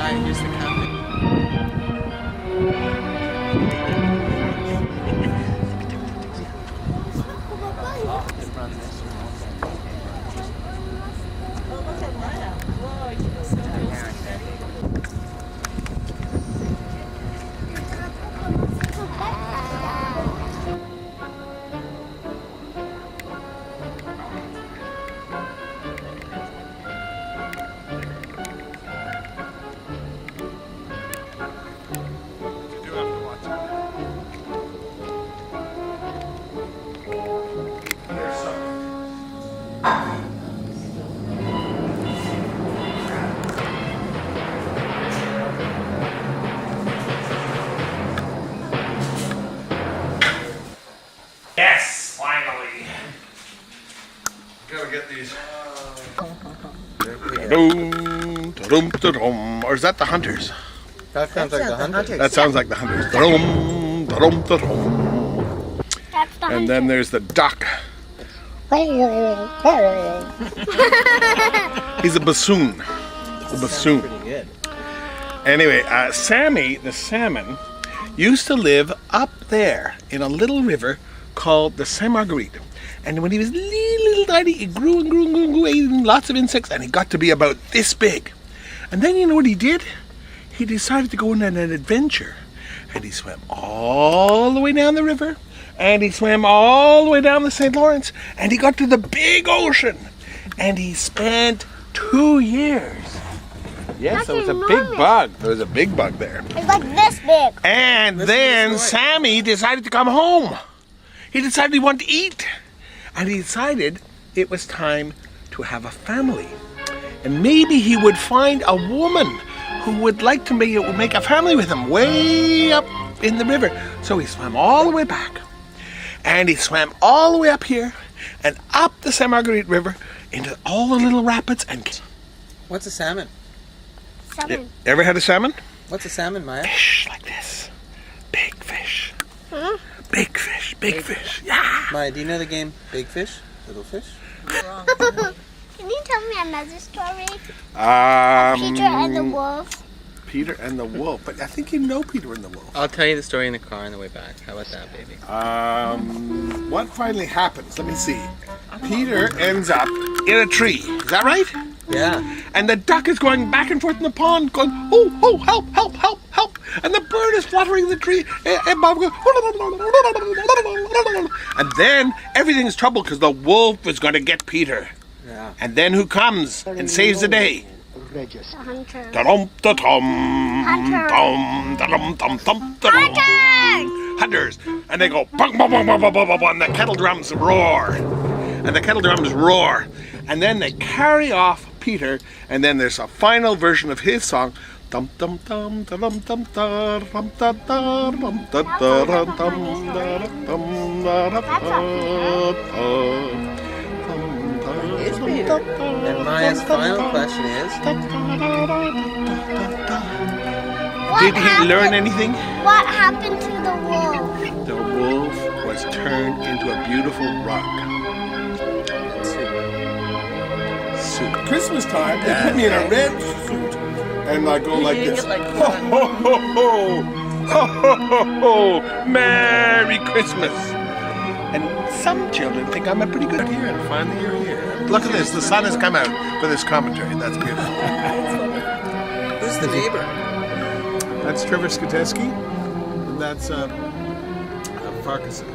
Alright, here's the company. Yes, finally. Gotta get these. Or is that the hunters? That sounds like the hunters. That sounds like the hunters. That's the And then there's the duck. He's a bassoon. A bassoon. Pretty good. Anyway, Sammy, the salmon, used to live up there in a little river called the Sainte Marguerite. And when he was little tiny, he grew and grew and grew and grew, eating lots of insects, and he got to be about this big. And then you know what he did? He decided to go on an adventure. And he swam all the way down the river, and he swam all the way down the St. Lawrence, and he got to the big ocean. And he spent 2 years. Yes, there was a big bug. There was a big bug there. It's like this big. And then Sammy decided to come home. He decided he wanted to eat. And he decided it was time to have a family. And maybe he would find a woman who would like to make a family with him way up in the river. So he swam all the way back. And he swam all the way up here and up the Sainte Marguerite River into all the little rapids. And What's a salmon? Salmon. ever had a salmon? What's a salmon, Maya? Fish like this. Big fish. Huh? Big fish, big fish. Yeah. Maya, do you know the game Big Fish? Little Fish? Can you tell me another story? Peter and the wolf. Peter and the wolf. But I think you know Peter and the wolf. I'll tell you the story in the car on the way back. How about that, baby? What finally happens? Let me see. Peter ends up in a tree. Is that right? Yeah. And the duck is going back and forth in the pond, going, oh, oh, help, help, help, help. And the bird is fluttering in the tree. And Bob goes, and then everything's trouble because the wolf is going to get Peter. Yeah. And then who comes and saves the day? The hunter. Hunters! And they go bung, bung, bung, bung, bung, bung, bung, and the kettle drums roar. And the kettle drums roar. And then they carry off Peter, and then there's a final version of his song. Dum dum dum dum dum dum dum dum dum dum And Maya's final question is, Did he learn anything? What happened to the wolf? The wolf was turned into a beautiful rug. Suit. Christmas time, they put me in a red suit, and I go like this. Ho ho ho ho! Ho ho ho ho! Merry Christmas! And some children think I'm a pretty good here, and finally you're here. Look at this, the sun has come out for this commentary. That's beautiful. who's the neighbor? That's Trevor Skateski, and that's Farquharson.